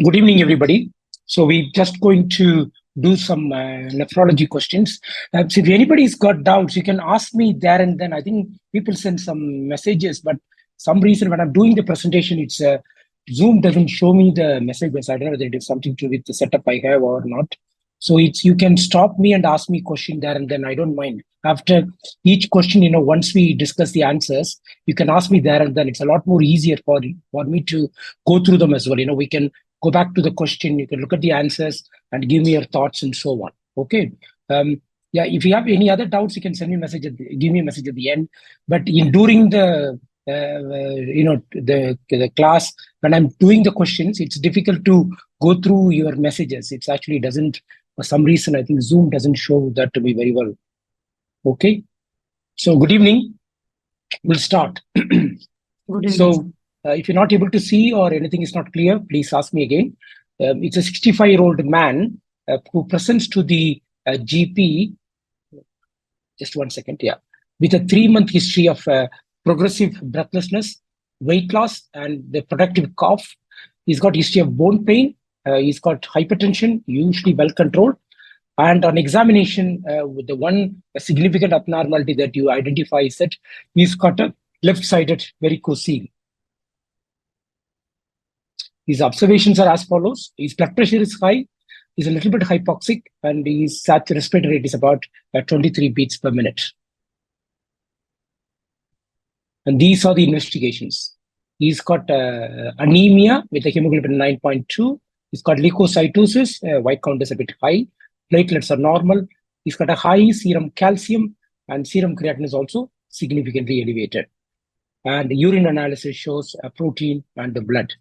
Good evening, everybody. So we're just going to do some nephrology questions. So if anybody's got doubts, you can ask me there and then. I think people send some messages, but some reason when I'm doing the presentation, it's Zoom doesn't show me the messages. I don't know whether it is something to do with the setup I have or not. So you can stop me and ask me question there and then. I don't mind. After each question, once we discuss the answers, you can ask me there and then. It's a lot more easier for me to go through them as well. We can go back to the question, you can look at the answers and give me your thoughts and so on. Okay. If you have any other doubts, you can send me a message, give me a message at the end. But during the the class, when I'm doing the questions, it's difficult to go through your messages. It actually doesn't, for some reason, I think Zoom doesn't show that to me very well. Okay. So good evening. We'll start. Good evening. So if you're not able to see or anything is not clear, please ask me again. It's a 65-year-old man who presents to the GP, just 1 second, with a 3-month history of progressive breathlessness, weight loss, and the productive cough. He's got history of bone pain. He's got hypertension, usually well controlled. And on examination, with the one significant abnormality that you identify is that he's got a left-sided varicocele. His observations are as follows. His blood pressure is high, he's a little bit hypoxic, and his respiratory rate is about 23 beats per minute. And these are the investigations. He's got anemia with a hemoglobin 9.2. He's got leukocytosis, white count is a bit high. Platelets are normal. He's got a high serum calcium, and serum creatinine is also significantly elevated. And the urine analysis shows a protein and the blood.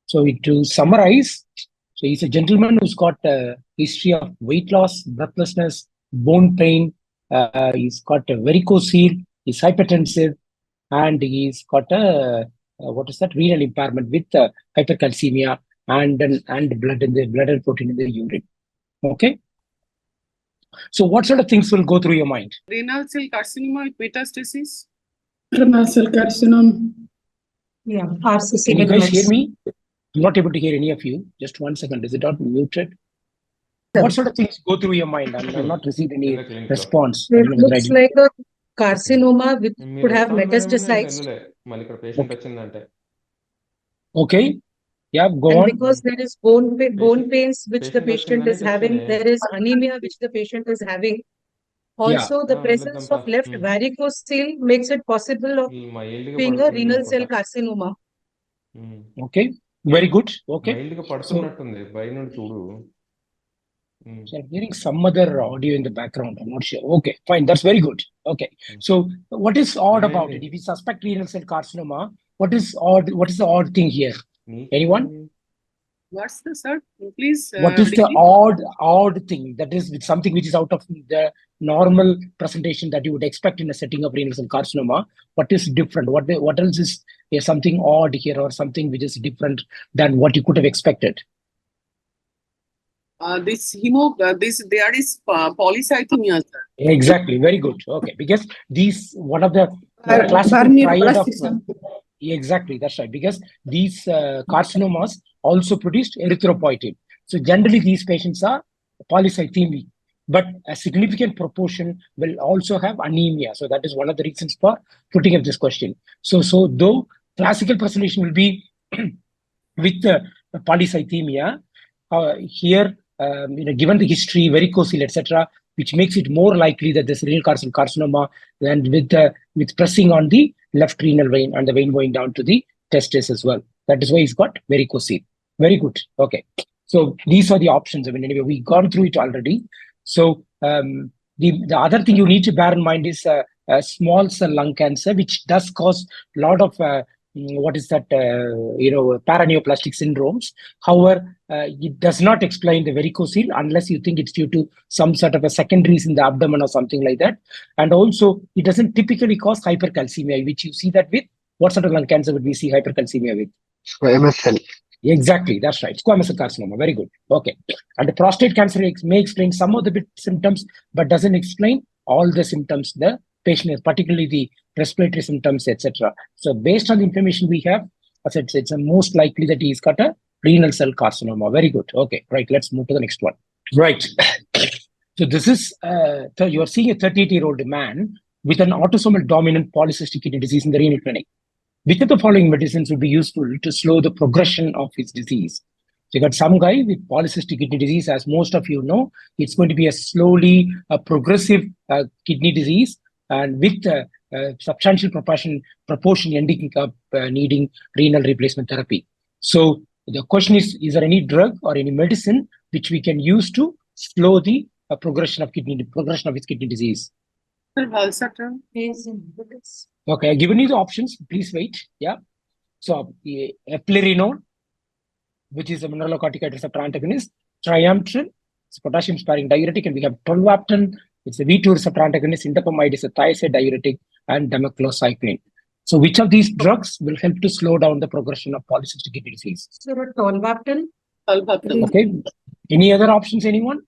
So to summarize, so he's a gentleman who's got a history of weight loss, breathlessness, bone pain. He's got a varicocele, he's hypertensive, and he's got a renal impairment with hypercalcemia and blood and protein in the urine. Okay. So what sort of things will go through your mind? Renal cell carcinoma with metastasis. Renal cell carcinoma. Yeah. Can you guys hear me? I'm not able to hear any of you. Just 1 second. Is it not muted? What sort of things go through your mind? I've not received any response. It looks like a carcinoma which could have metastasized. Okay. Yeah, go on. Because there is bone pains which the patient is having, there is anemia which the patient is having. Also, the presence of left varicocele makes it possible of being a renal cell carcinoma. Okay. Very good. Okay. So I'm hearing some other audio in the background. I'm not sure. Okay, fine. That's very good. Okay. So what is odd about it? If we suspect renal cell carcinoma, what is odd? What is the odd thing here? Anyone? What's the sir? Please. What is the odd thing? That is something which is out of the normal presentation that you would expect in a setting of renal cell carcinoma. What is different? What else is something odd here, or something which is different than what you could have expected? There is polycythemia, sir. Exactly. Very good. Okay, because these one of the classical triad of exactly, that's right. Because these carcinomas also produced erythropoietin. So generally these patients are polycythemic, but a significant proportion will also have anemia. So that is one of the reasons for putting up this question. So though classical presentation will be with polycythemia, here, given the history, varicocele, etc., which makes it more likely that this renal carcinoma, and with pressing on the left renal vein and the vein going down to the testis as well. That is why he's got varicocele. Very good. Okay. So these are the options. I mean, anyway, we've gone through it already. So the other thing you need to bear in mind is small cell lung cancer, which does cause a lot of paraneoplastic syndromes. However, it does not explain the varicocele unless you think it's due to some sort of a secondaries in the abdomen or something like that. And also, it doesn't typically cause hypercalcemia, which you see that with what sort of lung cancer would we see hypercalcemia with? Squamous cell. Exactly, that's right. Squamous cell carcinoma. Very good. Okay. And the prostate cancer may explain some of the symptoms, but doesn't explain all the symptoms the patient has, particularly the respiratory symptoms, etc. So based on the information we have, as I said, it's most likely that he's got a renal cell carcinoma. Very good. Okay, right. Let's move to the next one. Right. So this is, you are seeing a 38-year-old man with an autosomal dominant polycystic kidney disease in the renal clinic. Which of the following medicines would be useful to slow the progression of his disease? So you got some guy with polycystic kidney disease, as most of you know, it's going to be a slowly progressive kidney disease, and with substantial proportion ending up needing renal replacement therapy. So the question is there any drug or any medicine which we can use to slow the progression of his kidney disease? Valsartan. Okay, I've given you the options. Please wait. Yeah. So eplerenone, which is a mineralocorticoid receptor antagonist, triamcinolone, it's a potassium sparing diuretic, and we have tolvaptan, it's a V2 receptor antagonist, indapamide is a thiazide diuretic, and demeclocycline. So which of these drugs will help to slow down the progression of polycystic kidney disease? So tolvaptan. Okay. Any other options, anyone?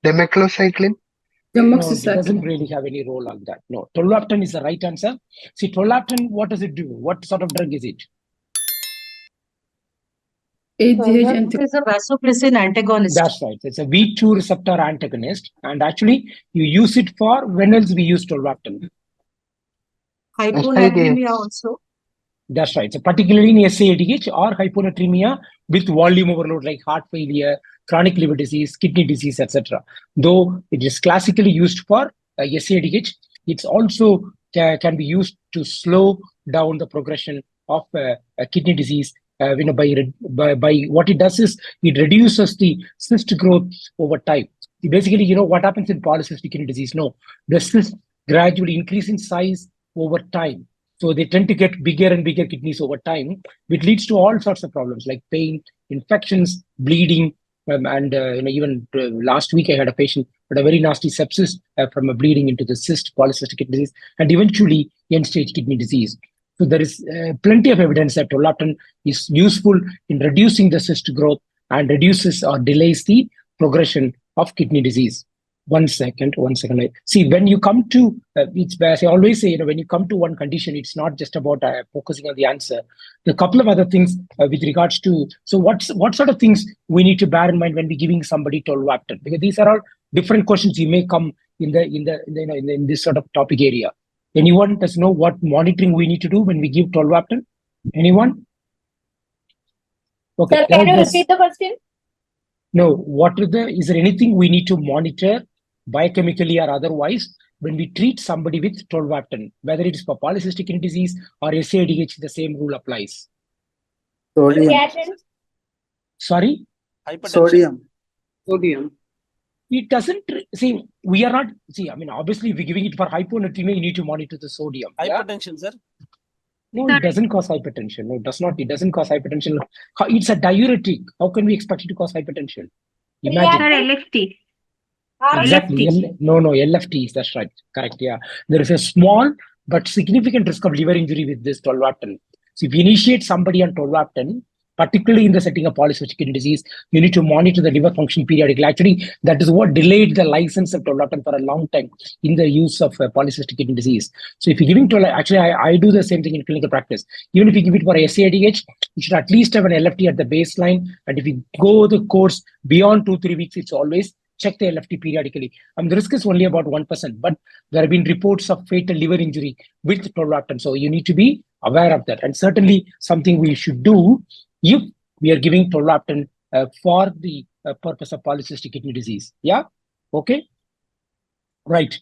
Demeclocycline. No, it doesn't really have any role on that. No, tolvaptan is the right answer. See, tolvaptan, what does it do? What sort of drug is it? Tolvaptan is a vasopressin antagonist. That's right. It's a V2 receptor antagonist. And actually, you use it for, when else we use tolvaptan? Hyponatremia also. That's right. So particularly in SADH or hyponatremia with volume overload like heart failure, chronic liver disease, kidney disease, etc. Though it is classically used for SADH, it's also can be used to slow down the progression of kidney disease. By what it does is it reduces the cyst growth over time. Basically, what happens in polycystic kidney disease? No, the cysts gradually increase in size over time. So they tend to get bigger and bigger kidneys over time, which leads to all sorts of problems like pain, infections, bleeding, and even last week I had a patient with a very nasty sepsis from a bleeding into the cyst, polycystic kidney disease, and eventually end-stage kidney disease. So there is plenty of evidence that tolvaptan is useful in reducing the cyst growth and reduces or delays the progression of kidney disease. One second. See, when you come to, as I always say, when you come to one condition, it's not just about focusing on the answer. There are a couple of other things with regards to, so what sort of things we need to bear in mind when we're giving somebody tolvaptan? Because these are all different questions you may come in this sort of topic area. Anyone does know what monitoring we need to do when we give tolvaptan? Anyone? Okay. Sir, can you repeat the question? No. Is there anything we need to monitor biochemically or otherwise when we treat somebody with tolvaptan, whether it is for polycystic kidney disease or SADH, the same rule applies. Creatine. Sorry? Sodium. It doesn't, see, we are not, obviously if we're giving it for hyponatremia, you need to monitor the sodium. Hypertension, sir? No, it doesn't cause hypertension. No, it does not. It doesn't cause hypertension. It's a diuretic. How can we expect it to cause hypertension? Imagine. LFT. Exactly. No, LFT, that's right. Correct. Yeah. There is a small but significant risk of liver injury with this tolvaptan. So if you initiate somebody on tolvaptan, particularly in the setting of polycystic kidney disease, you need to monitor the liver function periodically. Actually, that is what delayed the license of tolvaptan for a long time in the use of polycystic kidney disease. So if you're giving tolvaptan, actually, I do the same thing in clinical practice. Even if you give it for SADH, you should at least have an LFT at the baseline. And if you go the course beyond 2-3 weeks, it's always check the LFT periodically. The risk is only about 1%, but there have been reports of fatal liver injury with tolvaptan. So you need to be aware of that. And certainly something we should do if we are giving tolvaptan for the purpose of polycystic kidney disease. Yeah? Okay? Right.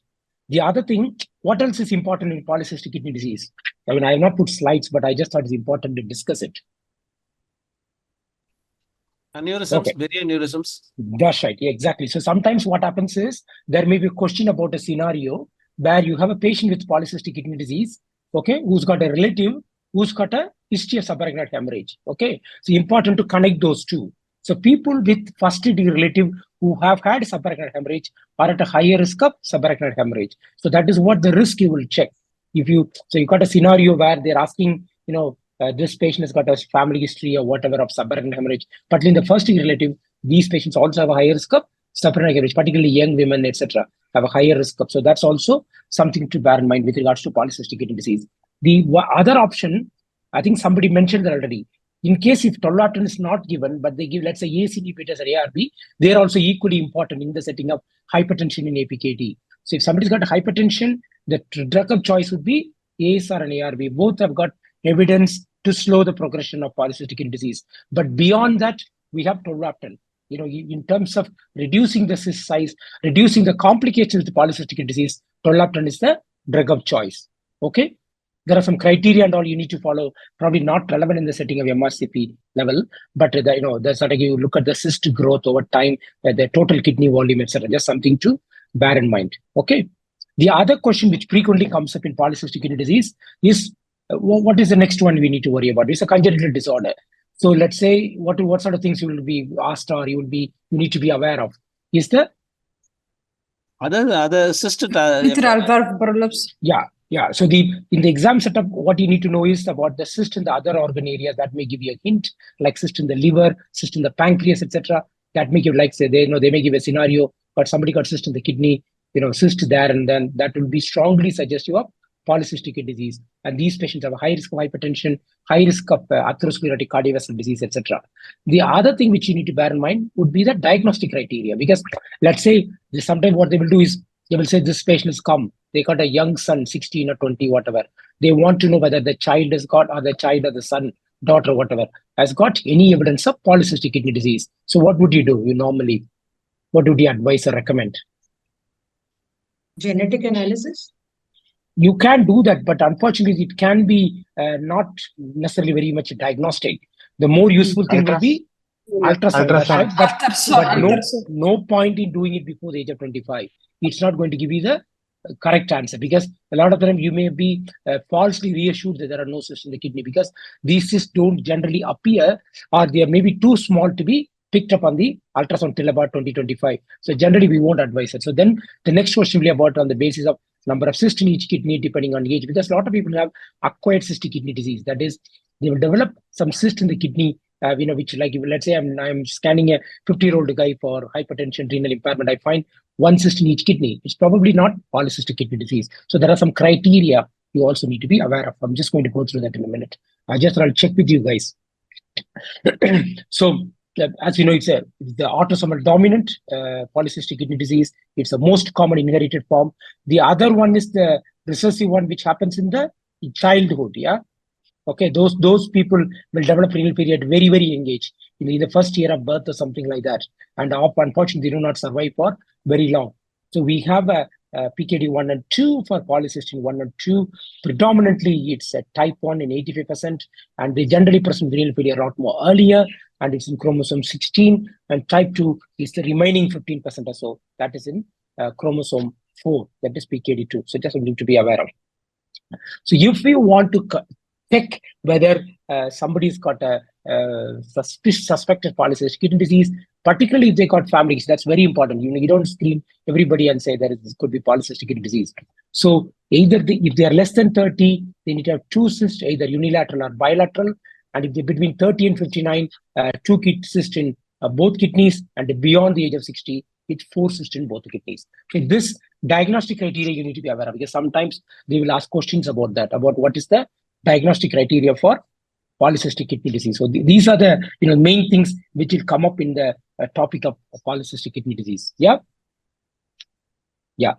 The other thing, what else is important in polycystic kidney disease? I have not put slides, but I just thought it's important to discuss it. Aneurysms, very aneurysms. That's right. Yeah, exactly. So sometimes what happens is there may be a question about a scenario where you have a patient with polycystic kidney disease, okay, who's got a relative who's got a history of subarachnoid hemorrhage. Okay, so important to connect those two. So people with first-degree relative who have had subarachnoid hemorrhage are at a higher risk of subarachnoid hemorrhage. So that is what the risk you will check. So you got a scenario where they're asking, this patient has got a family history or whatever of subarachnoid hemorrhage. But in the first-degree relative, these patients also have a higher risk of subarachnoid hemorrhage, particularly young women, etc., have a higher risk of. So that's also something to bear in mind with regards to polycystic kidney disease. The other option, I think somebody mentioned that already, In case if tolvaptan is not given, but they give, let's say, ACE inhibitors or ARB, they are also equally important in the setting of hypertension in APKD. So if somebody's got hypertension, the drug of choice would be ACE or an ARB. Both have got evidence to slow the progression of polycystic kidney disease. But beyond that, we have tolvaptan. In terms of reducing the cyst size, reducing the complications with polycystic kidney disease, tolvaptan is the drug of choice. Okay. There are some criteria and all you need to follow, probably not relevant in the setting of MRCP level, but there's sort of, you look at the cyst growth over time, the total kidney volume, etc. Just something to bear in mind. Okay. The other question which frequently comes up in polycystic kidney disease is what is the next one we need to worry about? It's a congenital disorder. So let's say what sort of things you will be asked or you need to be aware of. Is the other cyst prolapse. Yeah. So in the exam setup, what you need to know is about the cyst in the other organ areas that may give you a hint, like cyst in the liver, cyst in the pancreas, etc. That may give, like say, they may give a scenario, but somebody got cyst in the kidney, cyst there, and then that will be strongly suggestive of polycystic kidney disease. And these patients have a high risk of hypertension, high risk of atherosclerotic cardiovascular disease, etc. The other thing which you need to bear in mind would be the diagnostic criteria, because let's say sometimes what they will do is they will say this patient has come. They got a young son, 16 or 20, whatever. They want to know whether the child has got, or the child or the son, daughter, whatever, has got any evidence of polycystic kidney disease. So what would you do? What would you advise or recommend? Genetic analysis? You can do that, but unfortunately, it can be not necessarily very much diagnostic. The more useful thing will be ultrasound. Right? But no point in doing it before the age of 25. It's not going to give you the correct answer, because a lot of the time you may be falsely reassured that there are no cysts in the kidney, because these cysts don't generally appear, or they are maybe too small to be picked up on the ultrasound till about 20-25. So generally we won't advise it. So then the next question will be about on the basis of number of cysts in each kidney depending on age, because a lot of people have acquired cystic kidney disease. That is, they will develop some cyst in the kidney, which, like, let's say I'm scanning a 50-year-old guy for hypertension, renal impairment. I find one cyst in each kidney. It's probably not polycystic kidney disease. So there are some criteria you also need to be aware of. I'm just going to go through that in a minute. I'll check with you guys. So as you know, it's the autosomal dominant polycystic kidney disease. It's the most common inherited form. The other one is the recessive one, which happens in the childhood. Yeah. Okay, those people will develop renal failure at very, very young age, in the first year of birth or something like that. And unfortunately, they do not survive for very long. So we have a PKD 1 and 2 for polycystin 1 and 2. Predominantly, it's a type 1 in 85%, and they generally present renal failure a lot more earlier, and it's in chromosome 16. And type 2 is the remaining 15% or so. That is in chromosome 4. That is PKD2. So just something to be aware of. So if we want to check whether somebody's got a suspected polycystic kidney disease, particularly if they got families, that's very important. You don't screen everybody and say this could be polycystic kidney disease. So either if they are less than 30, they need to have 2 cysts, either unilateral or bilateral. And if they're between 30 and 59, 2 cysts in both kidneys, and beyond the age of 60, it's 4 cysts in both the kidneys. So this diagnostic criteria you need to be aware of, because sometimes they will ask questions about that, about what is the diagnostic criteria for polycystic kidney disease. So these are the main things which will come up in the topic of polycystic kidney disease. Yeah.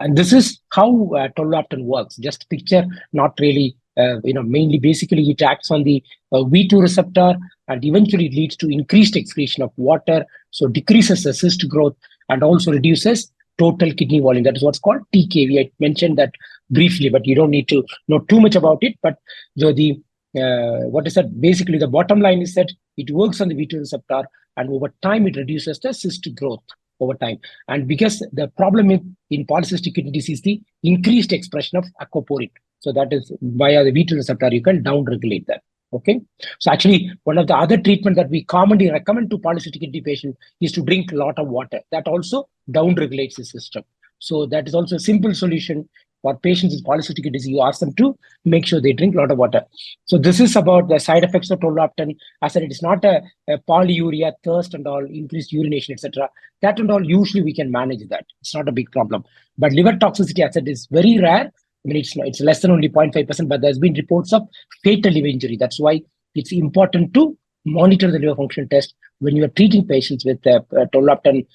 And this is how tolvaptan works. Just picture, not really, mainly basically it acts on the V2 receptor, and eventually it leads to increased excretion of water, so decreases the cyst growth and also reduces total kidney volume. That is what's called TKV. I mentioned that briefly, but you don't need to know too much about it. But what is that? Basically, the bottom line is that it works on the V2 receptor, and over time it reduces the cyst growth over time. And because the problem in polycystic kidney disease is the increased expression of aquaporin. So that is via the V2 receptor, you can downregulate that. Okay. So actually, one of the other treatment that we commonly recommend to polycystic kidney patients is to drink a lot of water. That also downregulates the system. So that is also a simple solution for patients with polycystic kidney disease. You ask them to make sure they drink a lot of water. So this is about the side effects of tolvaptan. As I said, it is not a polyuria, thirst and all, increased urination, etc. That and all, usually we can manage that. It's not a big problem. But liver toxicity, as I said, is very rare. I mean, it's less than only 0.5%, but there's been reports of fatal liver injury. That's why it's important to monitor the liver function test when you are treating patients with tolvaptan,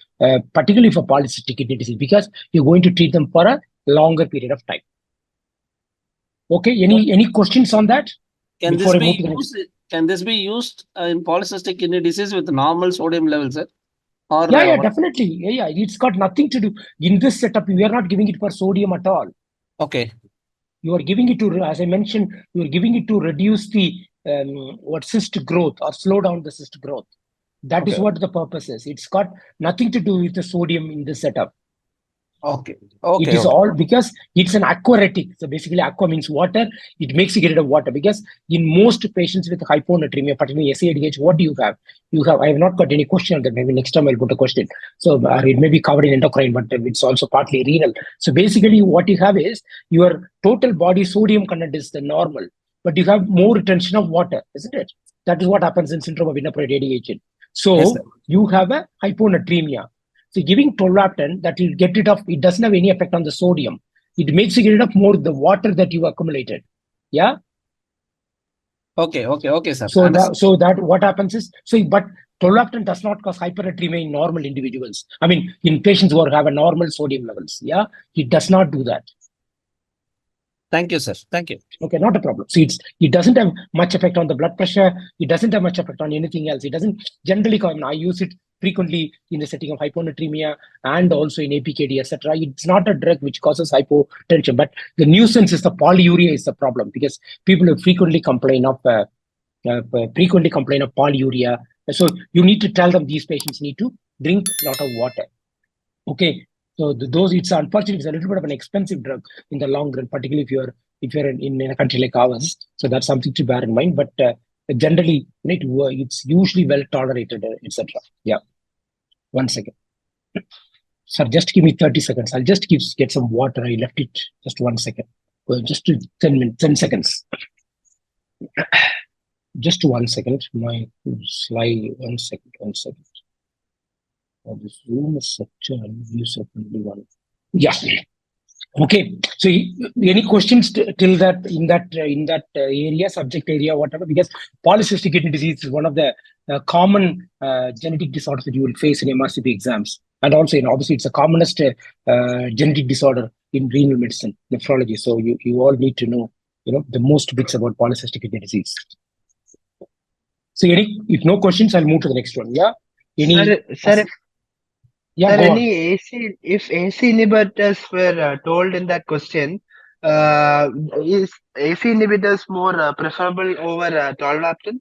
particularly for polycystic kidney disease, because you're going to treat them for a longer period of time. Okay, any questions on that? Can Before this I move be to the next- used? Can this be used in polycystic kidney disease with normal sodium levels, sir? Or Yeah, definitely. Yeah, it's got nothing to do. In this setup, we are not giving it for sodium at all. Okay. You are giving it to, as I mentioned, you are giving it to reduce the cyst growth or slow down the cyst growth. That is Okay. what the purpose is. It's got nothing to do with the sodium in this setup. Okay. Okay. It is all because it's an aquaretic. So basically, aqua means water. It makes you get rid of water, because in most patients with hyponatremia, particularly SADH, what do you have? I have not got any question on that. Maybe next time I'll put a question. So it may be covered in endocrine, but it's also partly renal. So basically, what you have is your total body sodium content is the normal, but you have more retention of water, isn't it? That is what happens in syndrome of inappropriate radiation. So Yes, sir. you have a hyponatremia. So giving tolvaptan, that will get rid of, it doesn't have any effect on the sodium. It makes you get rid of more the water that you accumulated. Yeah. Okay. Okay. Okay, sir. So Understood. that what happens is, but tolvaptan does not cause hypernatremia in normal individuals. I mean, in patients who have a normal sodium levels. Yeah. It does not do that. Thank you, sir. Thank you. Okay, not a problem. So it doesn't have much effect on the blood pressure. It doesn't have much effect on anything else. It doesn't generally come. I use it frequently in the setting of hyponatremia and also in APKD, etc. It's not a drug which causes hypotension, but the nuisance is the polyuria is the problem, because people who frequently complain of polyuria. So you need to tell them these patients need to drink a lot of water. Okay. So it's unfortunately it's a little bit of an expensive drug in the long run, particularly if you're in a country like ours. So that's something to bear in mind. But generally, it's usually well tolerated, etc. Yeah. 1 second. Sir, just give me 30 seconds. I'll just get some water. I left it just 1 second. Just to 10 seconds. Just 1 second. My slide. 1 second. 1 second. This room is such a user-friendly one. Yeah. Okay. So, any questions till that in that area, subject area, whatever? Because polycystic kidney disease is one of the common genetic disorders that you will face in MRCP exams, and also, obviously, it's the commonest genetic disorder in renal medicine, nephrology. So, you all need to know, the most bits about polycystic kidney disease. So, if no questions, I'll move to the next one. Yeah. Sir, Yeah, go on. if AC inhibitors were told in that question, is AC inhibitors more preferable over tolvaptan?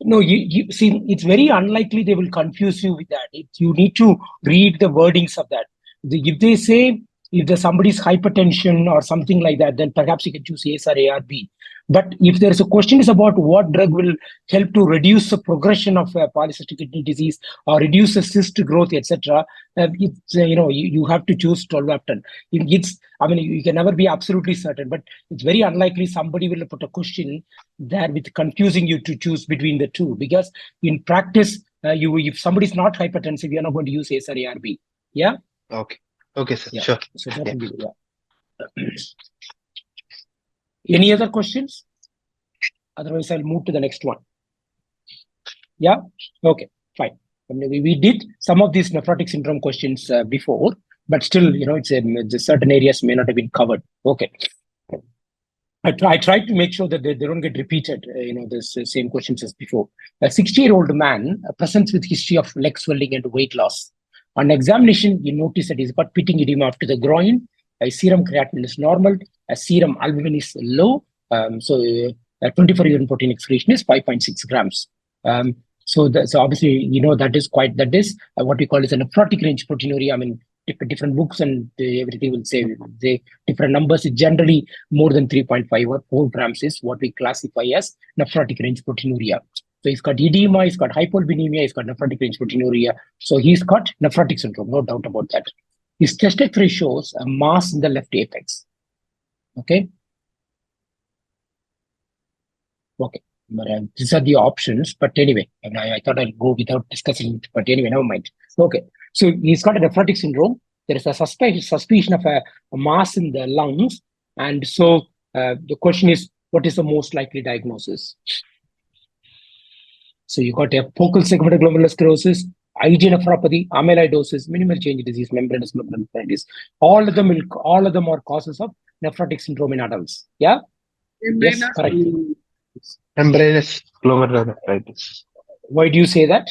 No, you see, it's very unlikely they will confuse you with that. You need to read the wordings of that. If they say, if there's somebody's hypertension or something like that, then perhaps you can choose ACE or ARB. But if there's a question is about what drug will help to reduce the progression of polycystic kidney disease or reduce the cyst growth, etc., you have to choose tolvaptan. You can never be absolutely certain, but it's very unlikely somebody will put a question there with confusing you to choose between the two, because in practice, if somebody's not hypertensive, you're not going to use ACE or ARB. Yeah. Okay, sir. Yeah. Sure. So that will be, yeah. Any other questions? Otherwise, I'll move to the next one. Yeah. Okay. Fine. We did some of these nephrotic syndrome questions before, but still, it's certain areas may not have been covered. Okay. I tried to make sure that they don't get repeated. The same questions as before. A 60-year-old man presents with history of leg swelling and weight loss. On examination, you notice that he's got pitting edema up to the groin. A serum creatinine is normal. A serum albumin is low. So 24 urine protein excretion is 5.6 grams. So obviously, that is what we call is a nephrotic range proteinuria. I mean, different books and everything will say different numbers. Is generally more than 3.5 or 4 grams is what we classify as nephrotic range proteinuria. So he's got edema, he's got hypoalbuminemia, he's got nephrotic range proteinuria. So he's got nephrotic syndrome, no doubt about that. His chest X-ray shows a mass in the left apex. Okay. Okay. But, these are the options. But anyway, I thought I'd go without discussing it. But anyway, never mind. Okay. So he's got a nephrotic syndrome. There is a suspicion of a mass in the lungs. And so the question is, what is the most likely diagnosis? So you got a focal segmental glomerular sclerosis, IgA nephropathy, amyloidosis, minimal change disease, membranous nephritis. All of them are causes of nephrotic syndrome in adults. Yeah. Yes, correct. Membranous glomerulonephritis. Why do you say that?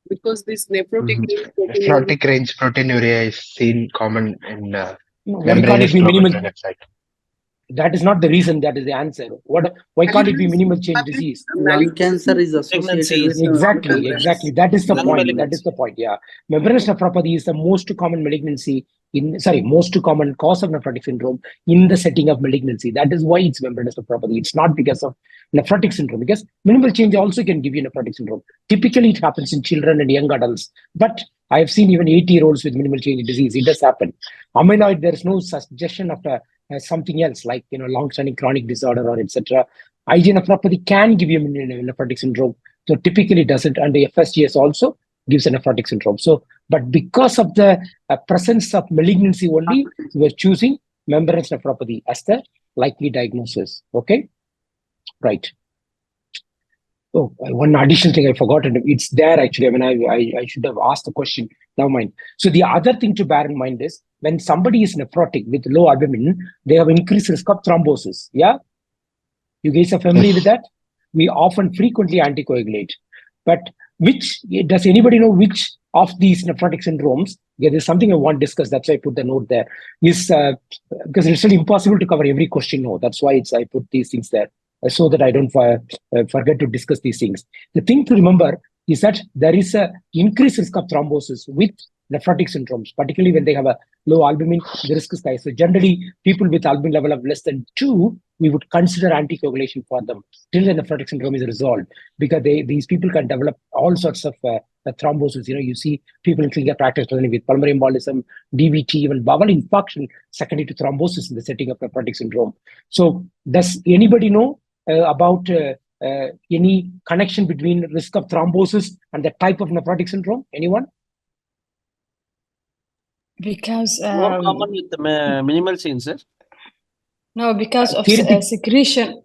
Because this nephrotic Nephrotic range proteinuria is seen common in Why can't membranous it be minimal? glomerulonephritis. That is not the reason. That is the answer. Why can't it be minimal change disease? Lung cancer is associated with Exactly. That is the Lung point. That malignancy. is the point. Yeah. Membranous nephropathy is the most common most common cause of nephrotic syndrome in the setting of malignancy. That is why it's membranous nephropathy. It's not because of nephrotic syndrome, because minimal change also can give you nephrotic syndrome. Typically, it happens in children and young adults. But I have seen even 80-year-olds with minimal change disease. It does happen. Amyloid, there is no suggestion of something else like long-standing chronic disorder or etc. IgA nephropathy can give you nephrotic syndrome, so typically doesn't, and the FSGS also gives a nephrotic syndrome. So, but because of the presence of malignancy only, we are choosing membranous nephropathy as the likely diagnosis. Okay, right. Oh, one additional thing I forgot, and it's there actually. I mean, I should have asked the question. Never mind. So the other thing to bear in mind is when somebody is nephrotic with low albumin, they have increased risk of thrombosis. Yeah, you guys are familiar with that? We frequently anticoagulate. But does anybody know which of these nephrotic syndromes? Yeah, there's something I want to discuss. That's why I put the note there. Is because it's really impossible to cover every question. No, that's why I put these things there, so that I don't forget to discuss these things. The thing to remember is that there is a increased risk of thrombosis with nephrotic syndromes, particularly when they have a low albumin, the risk is high. So generally, people with albumin level of less than 2, we would consider anticoagulation for them till the nephrotic syndrome is resolved, because these people can develop all sorts of thrombosis. You see people in clinical practice with pulmonary embolism, DVT, even bowel infarction secondary to thrombosis in the setting of nephrotic syndrome. So does anybody know about any connection between risk of thrombosis and the type of nephrotic syndrome? Anyone? Because More common with the minimal change, sir. no, because of theoretic- secretion. No.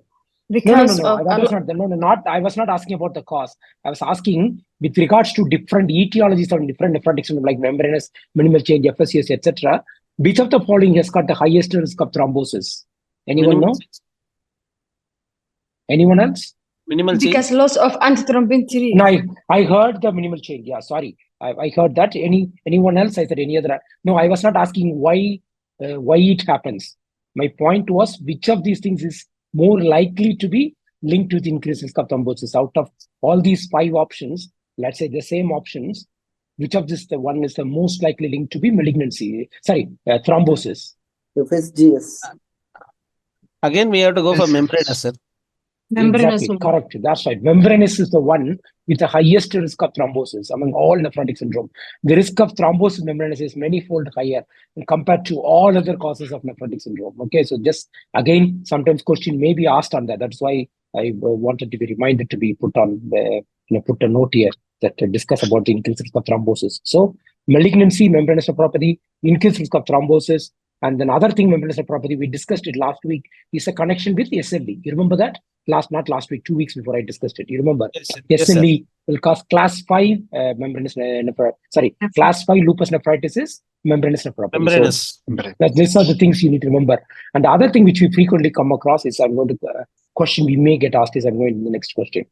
Because of That was not. I was not asking about the cause. I was asking with regards to different etiologies of different nephrotic syndrome, like membranous, minimal change, FSCS, etc. Which of the following has got the highest risk of thrombosis? Anyone know? Anyone else? Minimal change. because loss of antithrombin 3. No, I heard the minimal change. Yeah, sorry. I heard that. Anyone else? I said any other. No, I was not asking why it happens. My point was which of these things is more likely to be linked with increased risk of thrombosis. Out of all these 5 options, let's say the same options, which of this the one is the most likely linked to be malignancy? Sorry, thrombosis. FSGS. Again, we have to go for membranous, sir. Membranous Exactly, correct. That's right. Membranous is the one with the highest risk of thrombosis among all nephrotic syndrome. The risk of thrombosis membranous is many-fold higher compared to all other causes of nephrotic syndrome. Okay, so just again, sometimes question may be asked on that. That's why I wanted to be reminded to be put on the put a note here that discuss about the increased risk of thrombosis. So malignancy, membranous nephropathy, increased risk of thrombosis. And then other thing, membranous nephropathy, we discussed it last week, is a connection with SLE. You remember that? Not last week, 2 weeks before I discussed it. You remember? Yes, SLE will cause class 5 class 5 lupus nephritis is membranous nephropathy. Membranous. So these are the things you need to remember. And the other thing which we frequently come across is question we may get asked is I'm going to the next question.